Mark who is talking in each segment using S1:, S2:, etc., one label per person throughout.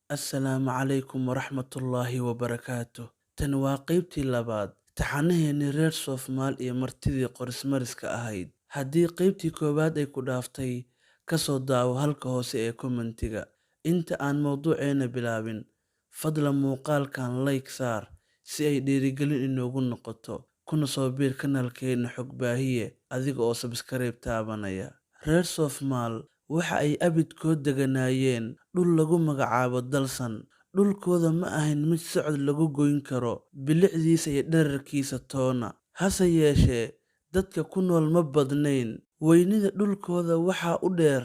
S1: Assalaamu calaykum waraxmatullaahi wabarakaatuh. Tani waa qaybtii labaad taxanaheennii reer Soomaal iyo martidii qorismariska ahayd. Haddii qaybtii koowaad ay ku dhaaftay, ka soo daawo halka hoose ee kommentiga. Inta aan mowduuceena bilaabin, fadlan muuqaalkan like saar si ay dhiirigelin inoogu noqoto. Kuna soo biir kanaalkeena xog baahiye adiga oo subscribe taabanaya. Reer Soomaal waxa ay abidkood deganaayeen dhul lagu magacaabo Dalsan. Dhulkooda ma ahayn mid socod lagu goyn karo bilicdiisa iyo dhererkiisa toona. Hase yeeshee, dadka ku nool ma badnayn. Weynida dhulkooda waxaa u dheer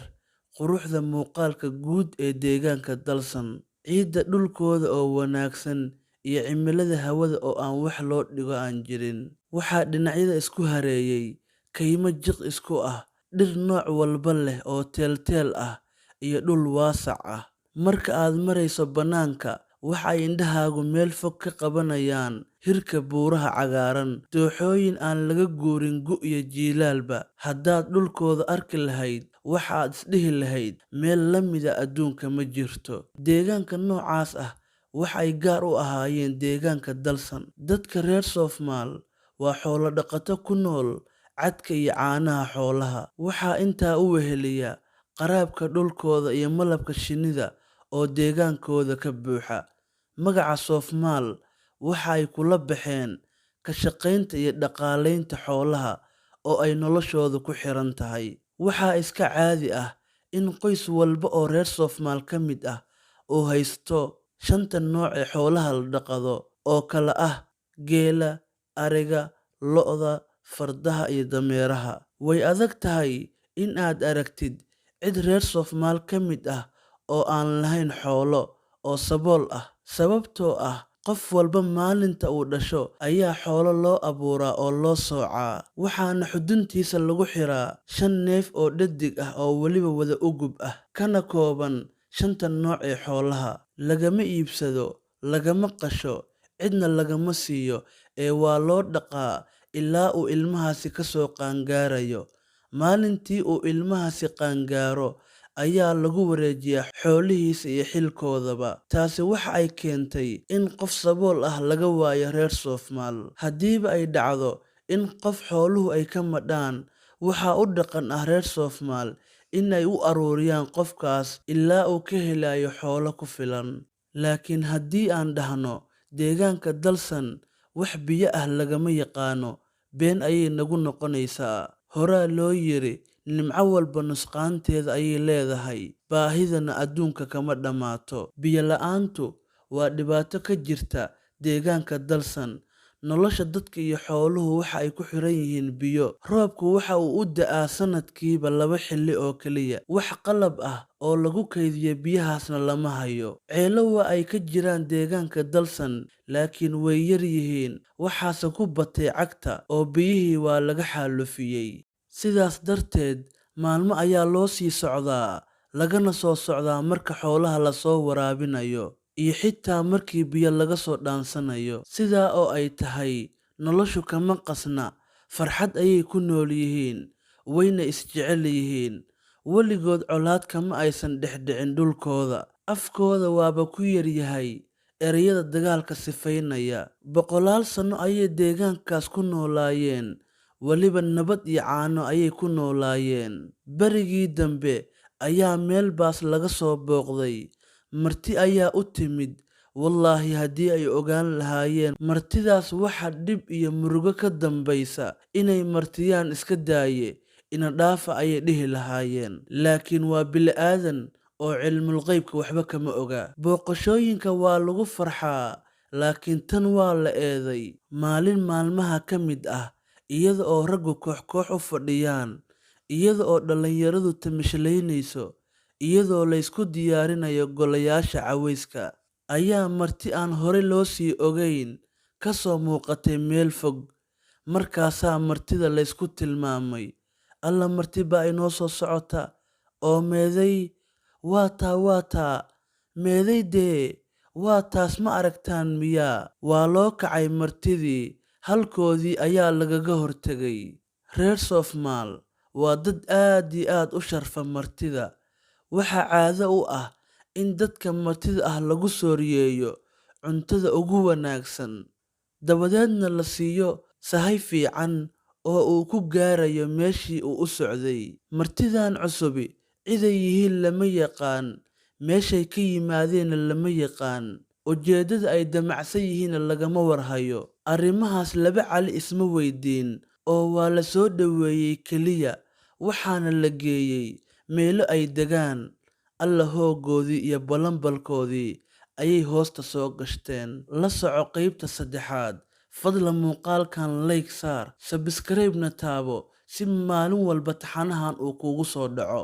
S1: quruxda muuqaalka guud ee deegaanka Dalsan. Ciidda dhulkooda oo wanaagsan iyo cimilada hawada oo aan wax loo dhigo aan jirin. Waxaa dhinacyada isku hareeyay kaymo jiq isku ah, dhir nooc walba leh oo teel ah, iyo dhul waasac ah. Marka aad marayso bannaanka, waxa ay indhahaagu meel fog ka qabanayaan hirka buuraha cagaaran, dooxooyin aan laga guurin gu' iyo jiilaalba. Haddaad dhulkooda arki lahayd, waxaad isdhihi lahayd meel la mida adduunka ma jirto. Deegaanka noocaas ah waxa ay gaar u ahaayeen deegaanka Dalsan. Dadka reer Soomaal waa xoolo dhaqato ku nool cadka iyo caanaha xoolaha. Waxaa intaa u weheliya qaraabka dhulkooda iyo malabka shinnida oo deegaankooda ka buuxa. Magaca Soomaal waxa ay kula baxeen ka shaqaynta iyo dhaqaalaynta xoolaha oo ay noloshooda ku xiran tahay. Waxaa iska caadi ah in qoys walba oo reer Soomaal ka mid ah uu haysto 5 nooc ee xoolaha la dhaqdo oo kala ah geela, ariga, lo'da, fardaha iyo dameeraha. Way adag tahay in aad aragtid cid reer Soomaal ka mid ah oo aan lahayn xoolo oo sabool ah, sababtoo ah qof walba maalinta uu dhasho ayaa xoolo loo abuuraa oo loo soocaa. Waxaana xuduntiisa lagu xiraa 5 neef oo dhedig ah oo weliba wada ugub ah, kana kooban 5 nooc ee xoolaha. Lagama iibsado, lagama qasho, cidna lagama siiyo, ee waa loo dhaqaa ilaa uu ilmahaasi ka soo qaangaarayo. Maalintii uu ilmahaasi qaangaaro ayaa lagu wareejiyaa xoolihiisa iyo xilkoodaba. Taasi waxa ay keentay in qof sabool ah laga waayo reer Soomaal. Haddiiba ay dhacdo in qof xooluhu ay ka madhaan, waxaa u dhaqan ah reer Soomaal in ay u aruuriyaan qofkaas ilaa uu ka helayo xoolo ku filan. Laakiin haddii aan dhahno deegaanka Dalsan wax biyo ah lagama yaqaano, been ayay nagu noqonaysaa. Horaa loo yiri nimco walba nusqaanteeda ayay leedahay, baahidana adduunka kama dhammaato. Biyo la'aantu waa dhibaato ka jirta deegaanka Dalsan. Nolosha dadka iyo xooluhu waxa ay ku xiran yihiin biyo. Roobku waxa uu u da'aa sanadkiiba 2 xilli oo keliya. Wax qalab ah oo lagu kaydiyo biyahaasna lama hayo. Ceelo waa ay ka jiraan deegaanka Dalsan, laakiin way yar yihiin. Waxaase ku batay cagta oo biyihii waa laga xaalufiyey. Sidaas darteed, maalmo ayaa loo sii socdaa, lagana soo socdaa marka xoolaha la soo waraabinayo, iyo xitaa markii biyo laga soo dhaansanayo. Sidaa oo ay tahay, noloshu kama qasna. Farxad ayay ku nool yihiin, wayna isjecel yihiin. Weligood colaad kama aysan dhexdhicin dhulkooda. Afkooda waaba ku yar yahay ereyada dagaalka sifaynaya. Boqolaal sano ayay deegaankaas ku noolaayeen, weliba nabad iyo caano ayay ku noolaayeen. Berigii dambe ayaa meel baas laga soo booqday. Marti ayaa u timid. Wallaahi haddii ay ogaan lahaayeen martidaas waxa dhib iyo murugo ka dambaysa inay martiyaan iska daaye, ina dhaafa ayay dhihi lahaayeen. Laakiin waa bili'aadan oo cilmul qaybka waxba kama oga. Booqashooyinka waa lagu farxaa, laakiin tan waa la eeday. Maalin maalmaha ka mid ah, iyada oo raggu koox u fadhiyaan, iyada oo dhallinyaradu tamashlaynayso, iyadoo la isku diyaarinayo golayaasha cawayska, ayaa marti aan hore loo sii ogayn ka soo muuqatay meel fog. Markaasaa martida la isku tilmaamay. Alla marti baa inoo soo socota. Oo meeday? Waa taa. Meeday dee? Waa taas ma aragtaan miyaa? Waa loo kacay martidii. Halkoodii ayaa lagaga hortagay. Reer Soomaal waa dad aad iyo aad u sharfa martida. Waxaa caado u ah in dadka martida ah lagu sooriyeeyo cuntada ugu wanaagsan, dabadeedna la siiyo sahay fiican oo uu ku gaarayo meeshii uu u socday. Martidan cusubi ciday yihiin lama yaqaan, meeshay ka yimaadeenna lama yaqaan, ujeeddada ay damacsan yihiinna lagama warhayo. Arrimahaas laba cali isma weydiin, oo waa la soo dhoweeyey keliya, waxaana la geeyey meelo ay degaan. Alla hoogoodii iyo balanbalkoodii ayay hoosta soo gashteen. La soco qaybta 3. Fadlan muuqaalkan like saar, subscribe-na taabo si maalin walba taxanahan uu kugu soo dhaco.